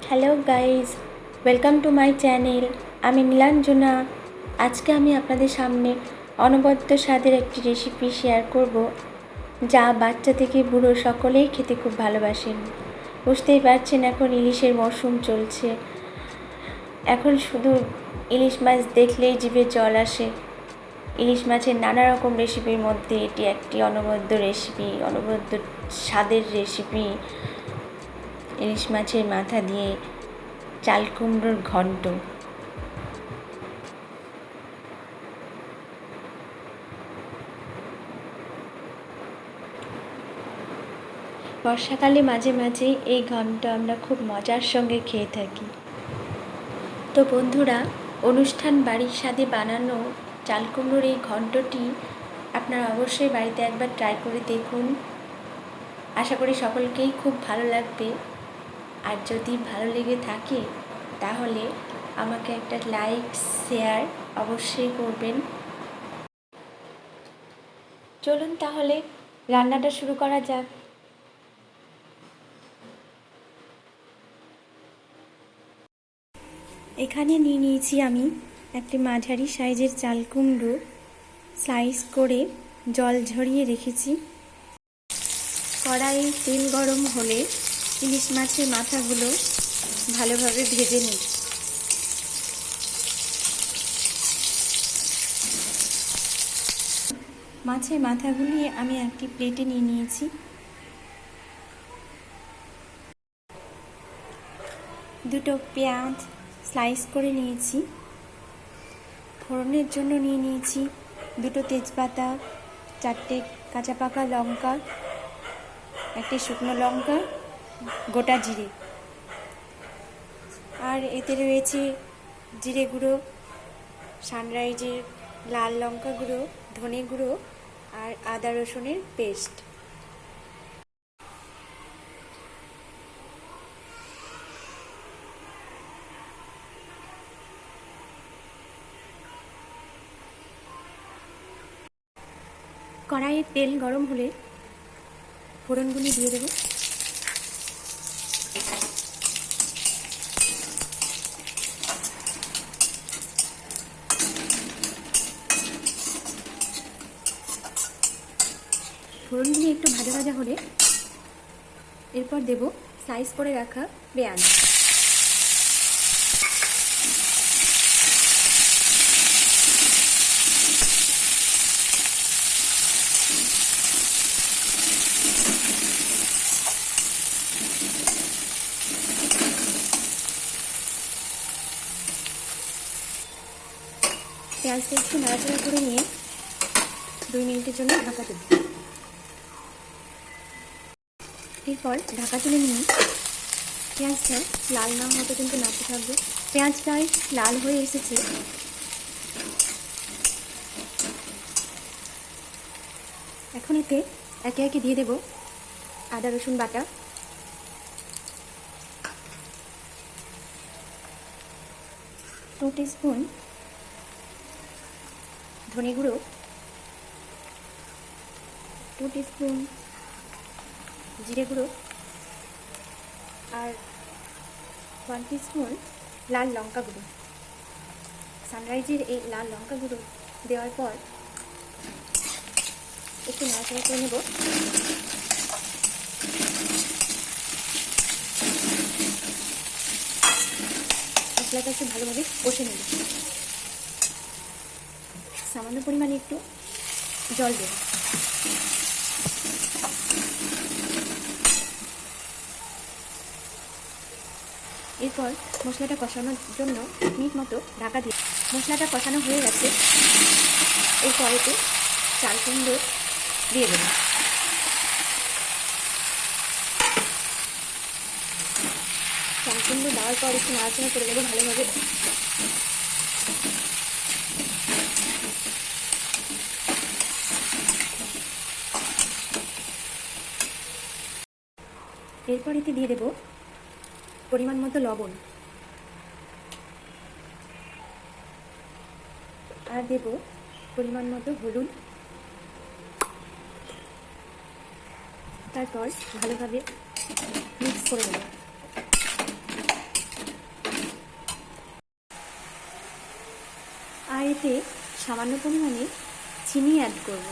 Hello guys, welcome to my channel. আমি নীলাঞ্জনা। আজকে আমি আপনাদের সামনে অনবদ্য স্বাদের একটি রেসিপি শেয়ার করব, যা বাচ্চা থেকে বুড়ো সকলেই খেতে খুব ভালোবাসেন। বুঝতেই পারছেন, এখন ইলিশের মরশুম চলছে। এখন শুধু ইলিশ মাছ দেখলেই জিভে জল আসে। ইলিশ মাছের নানা রকম রেসিপির মধ্যে এটি একটি অনবদ্য রেসিপি, অনবদ্য স্বাদের রেসিপি। ইলিশ মাছের মাথা দিয়ে চাল কুমড়োর ঘন্ট। বর্ষাকালে মাঝে মাঝে এই ঘন্ট আমরা খুব মজার সঙ্গে খেয়ে থাকি। তো বন্ধুরা, অনুষ্ঠান বাড়ির স্বাদে বানানো চাল কুমড়োর এই ঘন্টটি আপনারা অবশ্যই বাড়িতে একবার ট্রাই করে দেখুন। আশা করি সকলকেই খুব ভালো লাগবে। আর যদি ভালো লেগে থাকে তাহলে আমাকে একটা লাইক শেয়ার অবশ্যই করবেন। চলুন তাহলে রান্নাটা শুরু করা যাক। এখানে নিয়ে নিয়েছি আমি একটি মাঝারি সাইজের চাল কুমড়ো, স্লাইস করে জল ঝরিয়ে রেখেছি। কড়াইয়ে তেল গরম হলে ইলিশ মাছের মাথাগুলো ভালোভাবে ভেজে নিই। মাছের মাথাগুলি আমি একটি প্লেটে নিয়ে নিয়েছি। দুটো পেঁয়াজ স্লাইস করে নিয়েছি। ফোড়নের জন্য নিয়ে নিয়েছি দুটো তেজপাতা, চারটে কাঁচা পাকা লঙ্কা, একটি শুকনো লঙ্কা, গোটা জিরে। আর এতে রয়েছে জিরে গুঁড়ো, সানরাইজের লাল লঙ্কা গুঁড়ো, ধনে গুঁড়ো আর আদা রসুনের পেস্ট। কড়াইয়ে তেল গরম হলে ফোড়নগুলি দিয়ে দেব। ফোড়নগুলি একটু ভাজা ভাজা হলে এরপর দেব স্লাইস করে রাখা পেঁয়াজ। পেঁয়াজটা একটু নাড়াচাড়া করে নিয়ে 2 মিনিটের জন্য ঢাকা দেব। এরপর ঢাকা তুলে নিয়ে পেঁয়াজটা লাল না হতে কিন্তু নাড়তে থাকবে। পেঁয়াজ প্রায় লাল হয়ে এসেছে। এখন এতে একে একে দিয়ে দেব আদা রসুন বাটা, 2 টিস্পুন ধনে গুঁড়ো, 2 টিস্পুন জিরে গুঁড়ো আর 1 টিস্পুন লাল লঙ্কা গুঁড়ো। সানরাইজের এই লাল লঙ্কা গুঁড়ো দেওয়ার পর একটু নাড়াচাড়া করে নেব। মশলাটা একটু ভালোভাবে কষে নেব। সামান্য পরিমাণে একটু জল দেব। এরপর মশলাটা কষানোর জন্য মিনিট মতো ঢাকা দিয়ে মশলাটা কষানো হয়ে গেছে। এরপর এতে চাল কুমড়ো দিয়ে দেব। চাল কুমড়ো দেওয়ার পর একটু নাড়াচাড়া করে দেবো ভালোভাবে। এরপর এতে দিয়ে দেব পরিমাণ মতো লবণ আর দেব পরিমাণ মতো হলুদ। তারপর ভালোভাবে মিক্স করে নেব। এতে সামান্য পরিমাণে চিনি অ্যাড করব।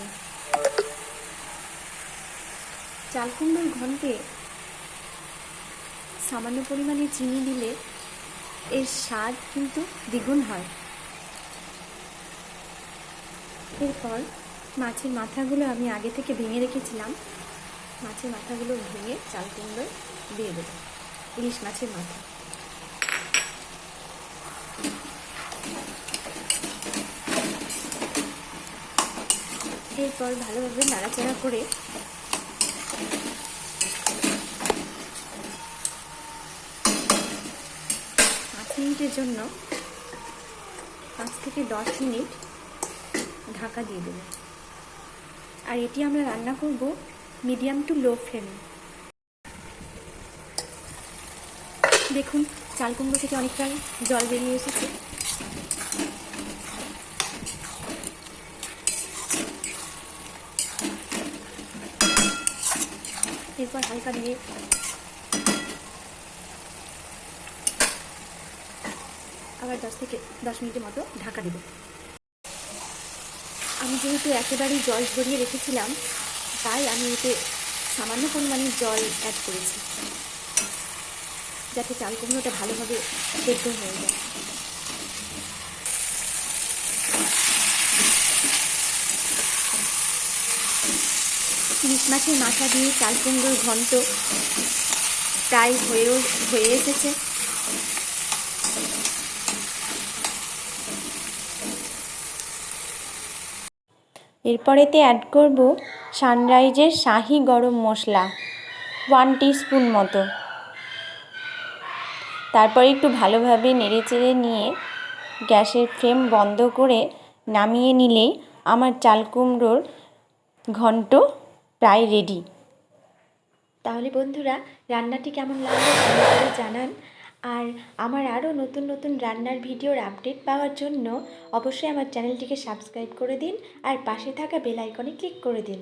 চাল কুমড়োর ঘন্টে সামান্য পরিমাণে চিনি দিলে এর স্বাদ কিন্তু দ্বিগুণ হয়। এরপর মাছের মাথাগুলো আমি আগে থেকে ভেঙে রেখেছিলাম, মাছের মাথাগুলো ভেঙে চাল কুমড়োয় দিয়ে দেবো, ইলিশ মাছের মাথা। এরপর ভালোভাবে নাড়াচাড়া করে 5 মিনিটের জন্য 5 থেকে 10 মিনিট ঢাকা দিয়ে দেব। আর এটি আমরা রান্না করব মিডিয়াম টু লো ফ্লেমে। দেখুন চাল কুমড়ো থেকে অনেকটা জল বেরিয়ে এসেছে। এরপর হালকা দিয়ে আবার 10 থেকে 10 মিনিটের মতো ঢাকা দেব। আমি যেহেতু একেবারেই জল ঝরিয়ে রেখেছিলাম, তাই আমি এতে সামান্য পরিমাণে জল অ্যাড করেছি, যাতে চাল কুমড়োটা ভালোভাবে সেদ্ধ হয়ে যায়। ইলিশ মাছের মাথা দিয়ে চাল কুমড়োর ঘন্ট প্রায় হয়ে এসেছে। এরপরেতে অ্যাড করব সানরাইজের শাহি গরম মশলা 1 টিস্পুন মতো। তারপর একটু ভালোভাবে নেড়েচেড়ে নিয়ে গ্যাসের ফ্লেম বন্ধ করে নামিয়ে নিলেই আমার চাল কুমড়োর ঘন্ট প্রায় রেডি। তাহলে বন্ধুরা, রান্নাটি কেমন লাগলো কমেন্ট করে জানান। আর আমার আরও নতুন নতুন রান্নার ভিডিওর আপডেট পাওয়ার জন্য অবশ্যই আমার চ্যানেলটিকে সাবস্ক্রাইব করে দিন আর পাশে থাকা বেল আইকনে ক্লিক করে দিন।